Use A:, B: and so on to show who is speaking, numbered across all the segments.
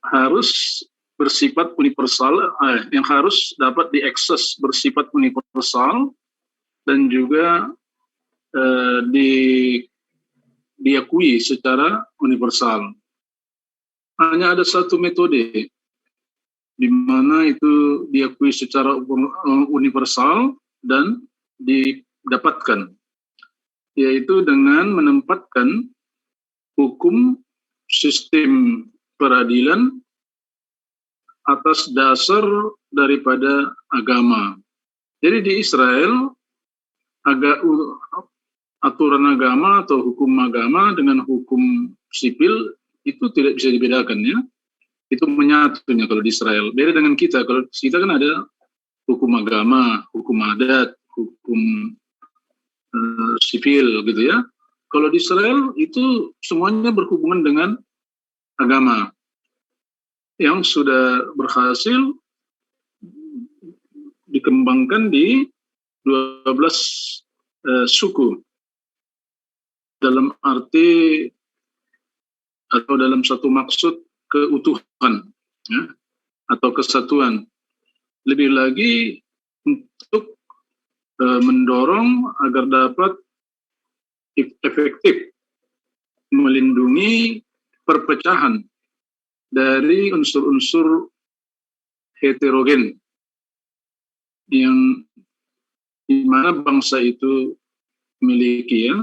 A: harus bersifat universal, yang harus dapat diakses bersifat universal dan juga diakui secara universal. Hanya ada satu metode di mana itu diakui secara universal dan didapatkan, yaitu dengan menempatkan hukum sistem peradilan atas dasar daripada agama. Jadi di Israel aturan agama atau hukum agama dengan hukum sipil itu tidak bisa dibedakan, ya. Itu menyatunya kalau di Israel. Beda dengan kita. Kalau kita kan ada hukum agama, hukum adat, hukum sipil gitu, ya. Kalau di Israel itu semuanya berhubungan dengan agama yang sudah berhasil dikembangkan di 12 suku dalam arti atau dalam satu maksud keutuhan, ya, atau kesatuan. Lebih lagi untuk mendorong agar dapat efektif melindungi perpecahan dari unsur-unsur heterogen yang di mana bangsa itu miliki, ya.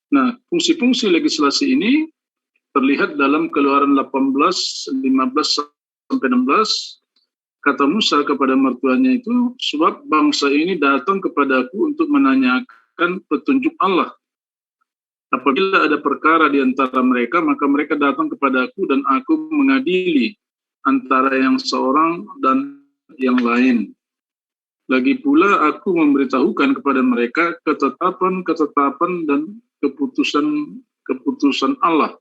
A: Nah, fungsi-fungsi legislasi ini terlihat dalam Keluaran 18, 15 sampai 16. Kata Musa kepada mertuanya itu, sebab bangsa ini datang kepadaku untuk menanyakan petunjuk Allah. Apabila ada perkara di antara mereka, maka mereka datang kepadaku dan aku mengadili antara yang seorang dan yang lain. Lagi pula aku memberitahukan kepada mereka ketetapan-ketetapan dan keputusan Allah.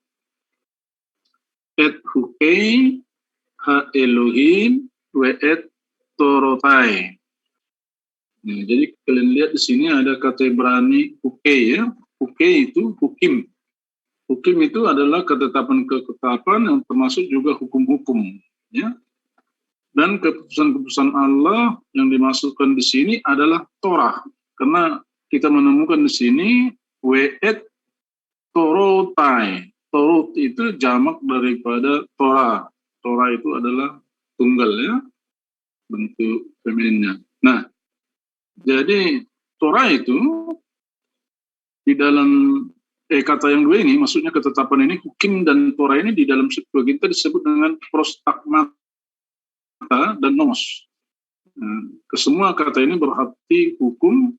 A: Et hukei ha Elohim we et torotai. Nah, jadi kalian lihat di sini ada kata Ibrani hukei, ya. Hukei itu hukim. Hukim itu adalah ketetapan-ketetapan yang termasuk juga hukum-hukum, ya. Dan keputusan-keputusan Allah yang dimasukkan di sini adalah Torah. Karena kita menemukan di sini we'et torotai. Torot itu jamak daripada Torah. Torah itu adalah tunggal, ya, bentuk femininnya. Nah, jadi Torah itu di dalam kata yang dua ini, maksudnya ketetapan ini, hukim dan Torah ini di dalam suku kita disebut dengan prostagmata dan nomos. Kesemua kata ini berarti hukum,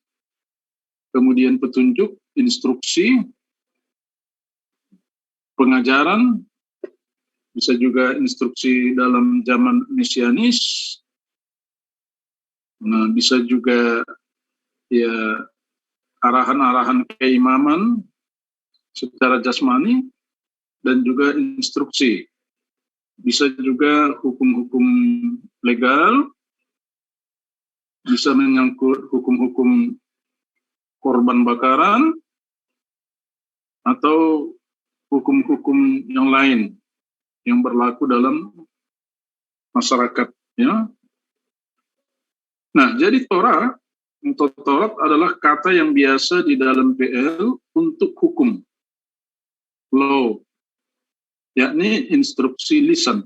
A: kemudian petunjuk, instruksi, pengajaran, bisa juga instruksi dalam zaman mesianis, bisa juga ya arahan-arahan keimaman secara jasmani, dan juga instruksi. Bisa juga hukum-hukum legal, bisa menyangkut hukum-hukum korban bakaran, atau hukum-hukum yang lain yang berlaku dalam masyarakat, ya. Nah, jadi Torah atau Taurat adalah kata yang biasa di dalam PL untuk hukum, law, yakni instruksi lisan,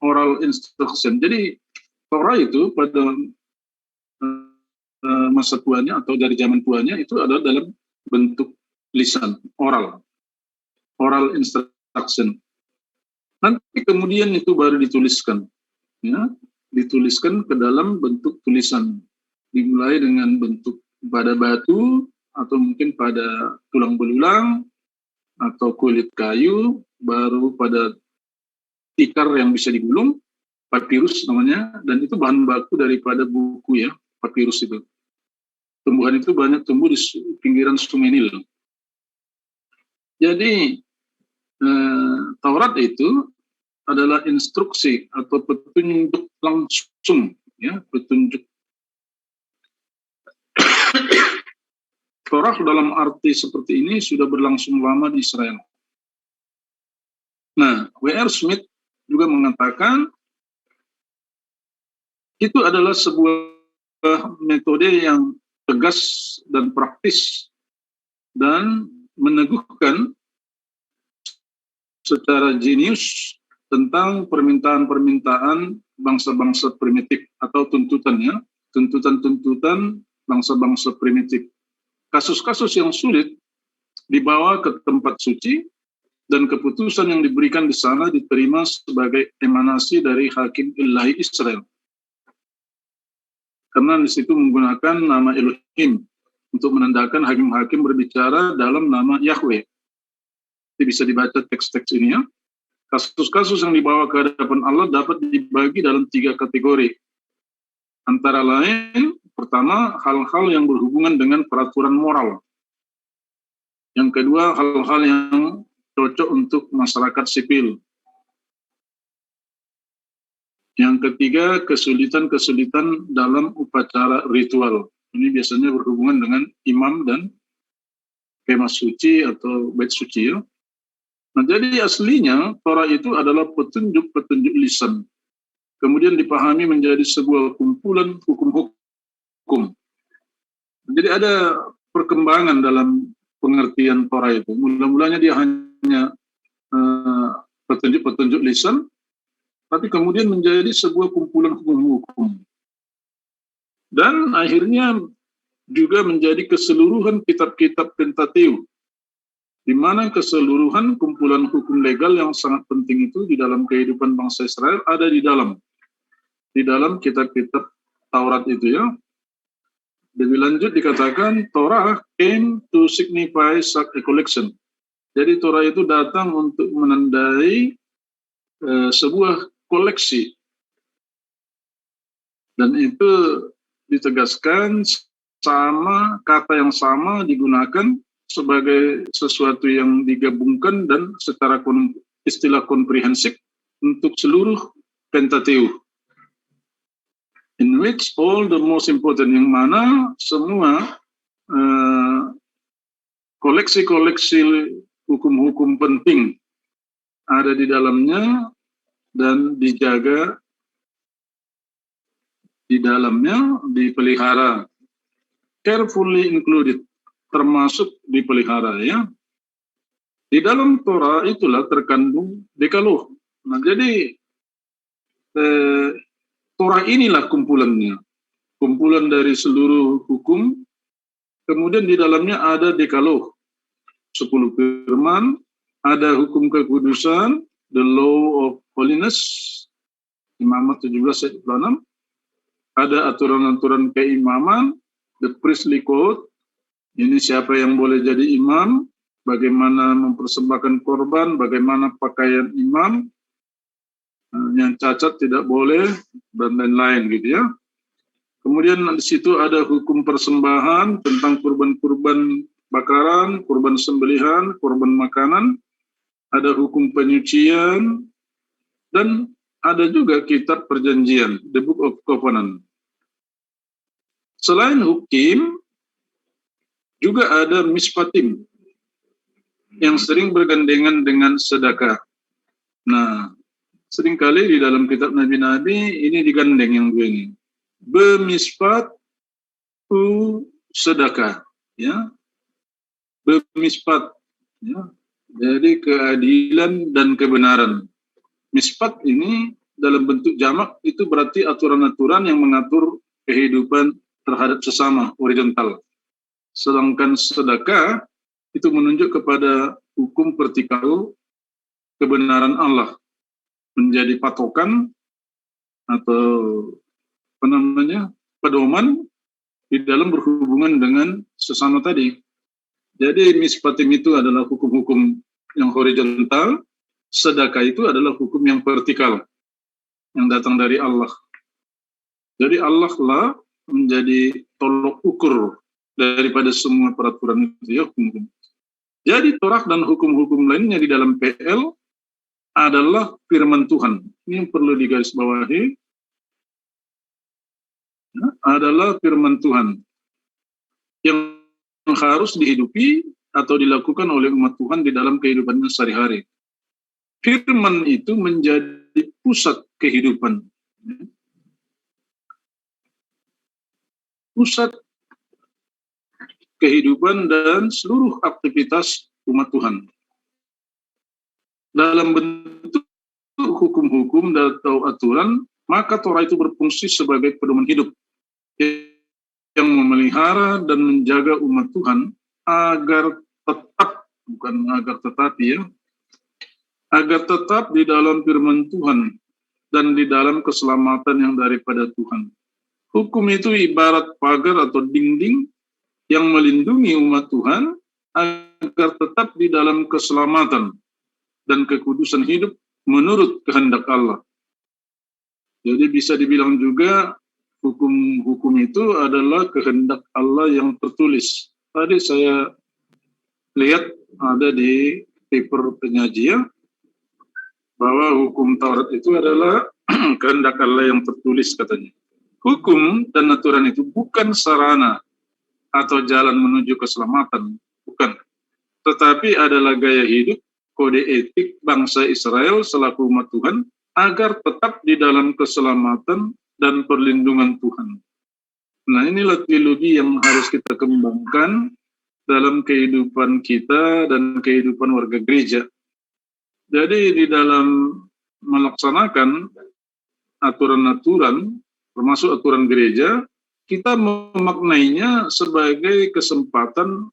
A: oral instruction. Jadi Torah itu pada masa tuanya atau dari zaman tuanya itu adalah dalam bentuk lisan, oral instruction. Nanti kemudian itu baru dituliskan, ya, dituliskan ke dalam bentuk tulisan, dimulai dengan bentuk pada batu atau mungkin pada tulang belulang atau kulit kayu, baru pada tikar yang bisa digulung, papirus namanya, dan itu bahan baku daripada buku, ya, papirus itu. Tumbuhan itu banyak tumbuh di pinggiran Sungai Nil. Jadi Taurat itu adalah instruksi atau petunjuk langsung, ya, petunjuk. Torah dalam arti seperti ini sudah berlangsung lama di Israel. Nah, W.R. Smith juga mengatakan itu adalah sebuah metode yang tegas dan praktis dan meneguhkan secara jenius tentang permintaan-permintaan bangsa-bangsa primitif atau tuntutannya, tuntutan-tuntutan bangsa-bangsa primitif. Kasus-kasus yang sulit dibawa ke tempat suci dan keputusan yang diberikan di sana diterima sebagai emanasi dari hakim ilahi Israel. Karena di situ menggunakan nama Elohim untuk menandakan hakim-hakim berbicara dalam nama Yahweh. Jadi bisa dibaca teks-teks ini ya. Kasus-kasus yang dibawa ke hadapan Allah dapat dibagi dalam 3 kategori. Antara lain, pertama, hal-hal yang berhubungan dengan peraturan moral. Yang kedua, hal-hal yang cocok untuk masyarakat sipil. Yang ketiga, kesulitan-kesulitan dalam upacara ritual. Ini biasanya berhubungan dengan imam dan kemah suci atau bait suci ya. Nah, jadi aslinya Torah itu adalah petunjuk-petunjuk lisan. Kemudian dipahami menjadi sebuah kumpulan hukum-hukum. Jadi ada perkembangan dalam pengertian Torah itu. Mula-mulanya dia hanya petunjuk-petunjuk lisan, tapi kemudian menjadi sebuah kumpulan hukum-hukum. Dan akhirnya juga menjadi keseluruhan kitab-kitab Pentateuch, di mana keseluruhan kumpulan hukum legal yang sangat penting itu di dalam kehidupan bangsa Israel ada di dalam kitab-kitab Taurat itu ya. Lebih lanjut dikatakan Torah came to signify such a collection. Jadi Torah itu datang untuk menandai sebuah koleksi, dan itu ditegaskan sama kata yang sama digunakan sebagai sesuatu yang digabungkan dan secara istilah komprehensif untuk seluruh Pentateuch, in which all the most important, yang mana semua koleksi-koleksi hukum-hukum penting ada di dalamnya dan dijaga di dalamnya, dipelihara, carefully included, termasuk dipelihara ya. Di dalam Torah itulah terkandung Dekaloh. Nah, jadi Torah inilah kumpulannya, kumpulan dari seluruh hukum. Kemudian di dalamnya ada Dekaloh, 10 firman, ada hukum kekudusan, the law of holiness, Imamat 17 ayat 26, ada aturan-aturan keimaman, the priestly code, ini siapa yang boleh jadi imam, bagaimana mempersembahkan korban, bagaimana pakaian imam, yang cacat tidak boleh, dan lain-lain gitu ya. Kemudian di situ ada hukum persembahan tentang kurban-kurban bakaran, kurban sembelihan, kurban makanan, ada hukum penyucian, dan ada juga kitab perjanjian, the Book of Covenant. Selain hukim, juga ada mispatim yang sering bergandengan dengan sedekah. Nah, seringkali di dalam kitab Nabi-Nabi ini digandeng yang begini. Bemispat sedekah, ya. Bemispat, ya. Jadi keadilan dan kebenaran. Mispat ini dalam bentuk jamak itu berarti aturan-aturan yang mengatur kehidupan terhadap sesama, horizontal. Sedangkan sedekah itu menunjuk kepada hukum vertikal, kebenaran Allah menjadi patokan atau pedoman di dalam berhubungan dengan sesama tadi. Jadi mispatim itu adalah hukum-hukum yang horizontal, sedekah itu adalah hukum yang vertikal yang datang dari Allah. Jadi Allah lah menjadi tolok ukur daripada semua peraturan itu ya, hukum-hukum. Jadi Torah dan hukum-hukum lainnya di dalam PL adalah firman Tuhan. Ini yang perlu digarisbawahi, ya, adalah firman Tuhan yang harus dihidupi atau dilakukan oleh umat Tuhan di dalam kehidupannya sehari-hari. Firman itu menjadi pusat kehidupan. Pusat kehidupan dan seluruh aktivitas umat Tuhan. Dalam bentuk hukum-hukum atau aturan, maka Torah itu berfungsi sebagai pedoman hidup yang memelihara dan menjaga umat Tuhan agar tetap, bukan agar tetapi ya, agar tetap di dalam firman Tuhan dan di dalam keselamatan yang daripada Tuhan. Hukum itu ibarat pagar atau dinding yang melindungi umat Tuhan agar tetap di dalam keselamatan dan kekudusan hidup menurut kehendak Allah. Jadi bisa dibilang juga hukum-hukum itu adalah kehendak Allah yang tertulis. Tadi saya lihat ada di paper penyajian bahwa hukum Taurat itu adalah kehendak Allah yang tertulis katanya. Hukum dan aturan itu bukan sarana atau jalan menuju keselamatan, bukan. Tetapi adalah gaya hidup, kode etik bangsa Israel selaku umat Tuhan agar tetap di dalam keselamatan dan perlindungan Tuhan. Nah, inilah teologi yang harus kita kembangkan dalam kehidupan kita dan kehidupan warga gereja. Jadi di dalam melaksanakan aturan-aturan, termasuk aturan gereja, kita memaknainya sebagai kesempatan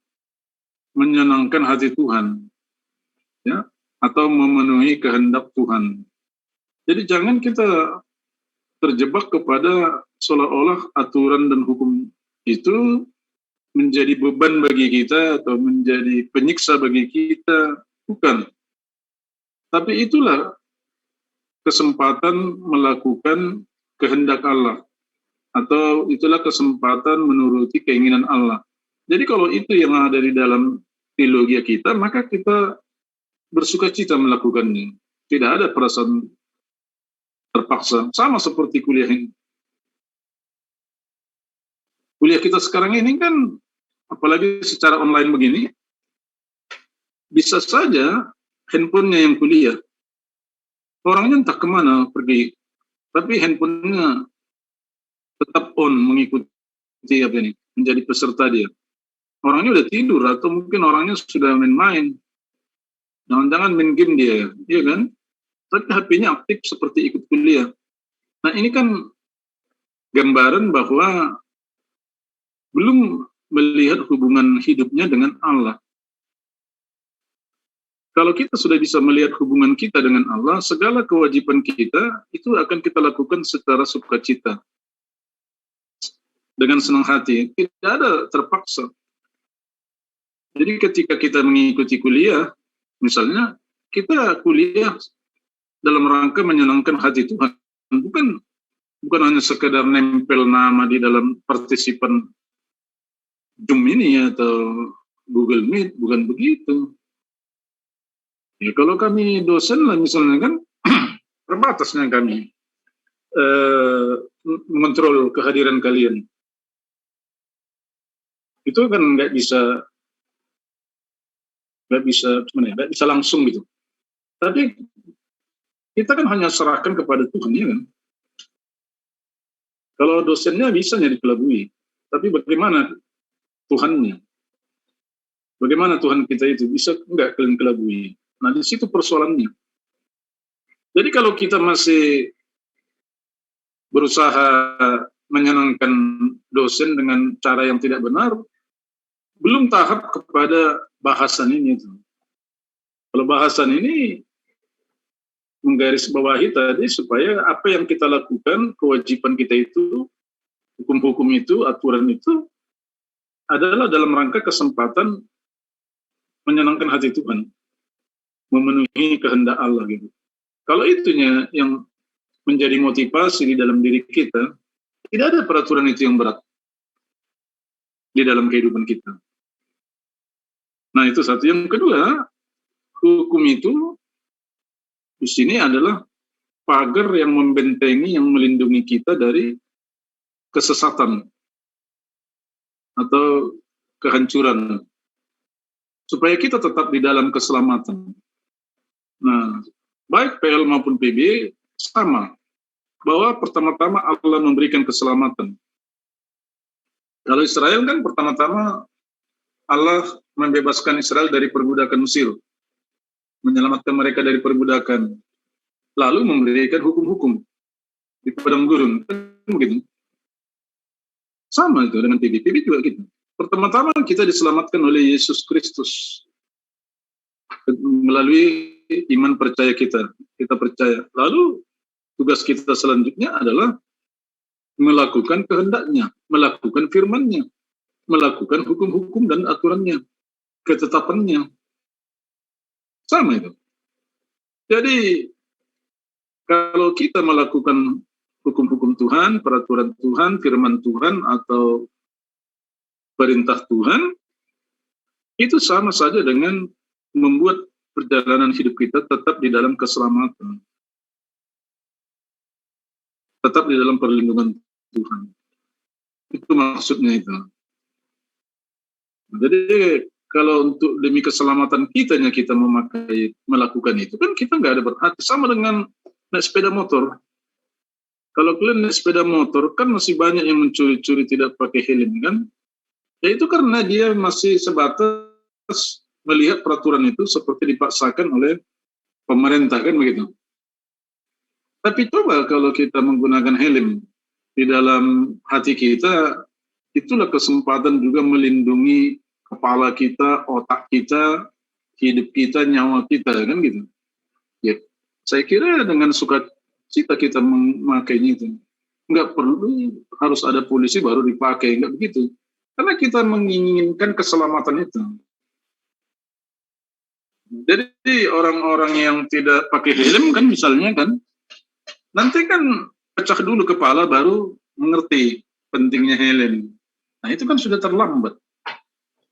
A: menyenangkan hati Tuhan, ya, atau memenuhi kehendak Tuhan. Jadi jangan kita terjebak kepada seolah-olah aturan dan hukum itu menjadi beban bagi kita atau menjadi penyiksa bagi kita, bukan. Tapi itulah kesempatan melakukan kehendak Allah, atau itulah kesempatan menuruti keinginan Allah. Jadi kalau itu yang ada di dalam teologi kita, maka kita bersuka cita melakukannya. Tidak ada perasaan terpaksa. Sama seperti kuliah ini. Kuliah kita sekarang ini kan, apalagi secara online begini, bisa saja handphonenya yang kuliah. Orangnya entah kemana pergi, tapi handphonenya tetap on mengikuti apa ini, menjadi peserta dia. Orangnya udah tidur atau mungkin orangnya sudah main-main. Jangan-jangan main game dia, iya kan? Tapi HP-nya aktif seperti ikut kuliah. Nah, ini kan gambaran bahwa belum melihat hubungan hidupnya dengan Allah. Kalau kita sudah bisa melihat hubungan kita dengan Allah, segala kewajiban kita itu akan kita lakukan secara sukacita. Dengan senang hati, tidak ada terpaksa. Jadi ketika kita mengikuti kuliah, misalnya kita kuliah dalam rangka menyenangkan hati Tuhan, bukan hanya sekedar nempel nama di dalam partisipan Zoom ini atau Google Meet, bukan begitu. Ya, kalau kami dosen lah misalnya kan, terbatasnya kami mengontrol kehadiran kalian. Itu kan nggak bisa langsung gitu. Tapi kita kan hanya serahkan kepada Tuhan, ya kan? Kalau dosennya bisa dikelabui, tapi bagaimana Tuhannya? Bagaimana Tuhan kita itu bisa nggak kalian kelabui? Nah, di situ persoalannya. Jadi kalau kita masih berusaha menyenangkan dosen dengan cara yang tidak benar, belum tahap kepada bahasan ini. Kalau bahasan ini menggarisbawahi tadi supaya apa yang kita lakukan, kewajiban kita itu, hukum-hukum itu, aturan itu adalah dalam rangka kesempatan menyenangkan hati Tuhan, memenuhi kehendak Allah gitu. Kalau itunya yang menjadi motivasi di dalam diri kita, tidak ada peraturan itu yang berat di dalam kehidupan kita. Nah, itu satu. Yang kedua, hukum itu di sini adalah pagar yang membentengi, yang melindungi kita dari kesesatan atau kehancuran, supaya kita tetap di dalam keselamatan. Nah, baik PL maupun PB sama, bahwa pertama-tama Allah memberikan keselamatan. Kalau Israel kan pertama-tama Allah membebaskan Israel dari perbudakan Mesir, menyelamatkan mereka dari perbudakan, lalu memberikan hukum-hukum di padang gurun, kan begitu. Sama itu dengan PB juga gitu. Pertama-tama kita diselamatkan oleh Yesus Kristus melalui iman percaya kita percaya. Lalu tugas kita selanjutnya adalah melakukan kehendaknya, melakukan firman-Nya, melakukan hukum-hukum dan aturannya, ketetapannya. Sama itu. Jadi kalau kita melakukan hukum-hukum Tuhan, peraturan Tuhan, firman Tuhan, atau perintah Tuhan, itu sama saja dengan membuat perjalanan hidup kita tetap di dalam keselamatan, tetap di dalam perlindungan Tuhan. Itu maksudnya itu. Jadi kalau untuk demi keselamatan kita melakukan itu, kan kita nggak ada berhati. Sama dengan naik sepeda motor. Kalau kalian naik sepeda motor, kan masih banyak yang mencuri-curi tidak pakai helm, kan? Ya itu karena dia masih sebatas melihat peraturan itu seperti dipaksakan oleh pemerintah, kan begitu. Tapi coba kalau kita menggunakan helm di dalam hati kita, itulah kesempatan juga melindungi kepala kita, otak kita, hidup kita, nyawa kita, kan gitu. Ya, saya kira dengan sukacita kita memakainya itu. Nggak perlu harus ada polisi baru dipakai, nggak begitu. Karena kita menginginkan keselamatan itu. Jadi orang-orang yang tidak pakai helm kan misalnya kan, nanti kan pecah dulu kepala baru mengerti pentingnya helm. Nah itu kan sudah terlambat.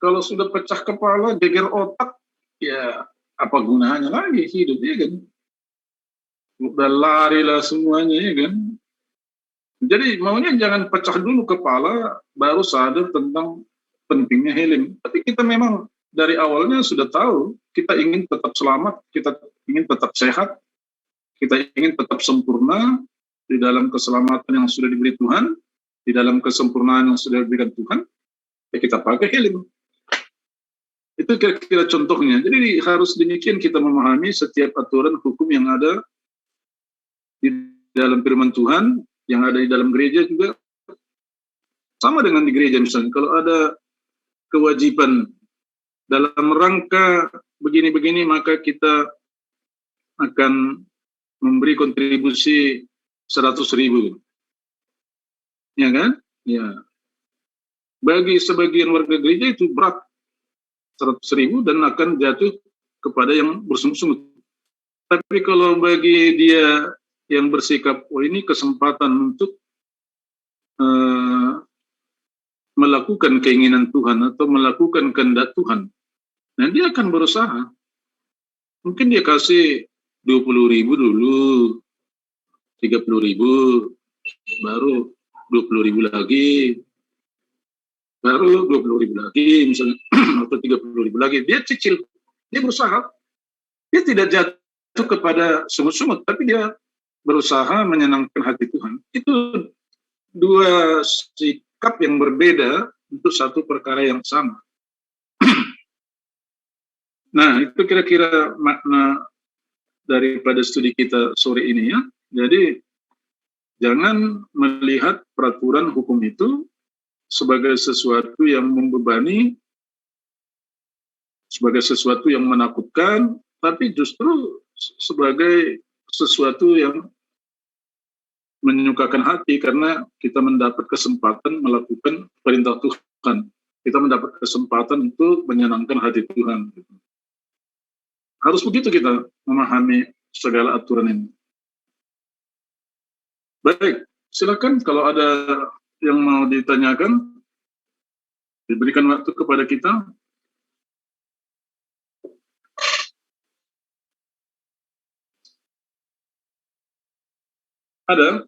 A: Kalau sudah pecah kepala, geger otak, ya apa gunanya lagi hidup, ya kan? Udah lari lah semuanya, ya kan? Jadi maunya jangan pecah dulu kepala, baru sadar tentang pentingnya helm. Tapi kita memang dari awalnya sudah tahu, kita ingin tetap selamat, kita ingin tetap sehat, kita ingin tetap sempurna di dalam keselamatan yang sudah diberi Tuhan, di dalam kesempurnaan yang sudah diberikan Tuhan, ya kita pakai helm. Itu kira-kira contohnya. Jadi harus demikian kita memahami setiap aturan hukum yang ada di dalam firman Tuhan, yang ada di dalam gereja juga. Sama dengan di gereja misalnya, kalau ada kewajiban dalam rangka begini-begini, maka kita akan memberi kontribusi 100.000. Ya kan? Ya. Bagi sebagian warga gereja itu berat, 100.000, dan akan jatuh kepada yang bersungut-sungut. Tapi kalau bagi dia yang bersikap, oh ini kesempatan untuk melakukan keinginan Tuhan atau melakukan kehendak Tuhan, nah dia akan berusaha. Mungkin dia kasih 20.000 dulu, 30.000, baru 20.000 lagi, baru 20.000 lagi misalnya, atau 30.000 lagi. Dia cicil, dia berusaha. Dia tidak jatuh kepada sungut-sungut, tapi dia berusaha menyenangkan hati Tuhan. Itu dua sikap yang berbeda untuk satu perkara yang sama. Nah, itu kira-kira makna daripada studi kita sore ini ya. Jadi, jangan melihat peraturan hukum itu sebagai sesuatu yang membebani, sebagai sesuatu yang menakutkan, tapi justru sebagai sesuatu yang menyukakan hati, karena kita mendapat kesempatan melakukan perintah Tuhan. Kita mendapat kesempatan untuk menyenangkan hati Tuhan. Harus begitu kita memahami segala aturan ini. Baik, silakan kalau ada yang mau ditanyakan, diberikan waktu kepada kita. Ada?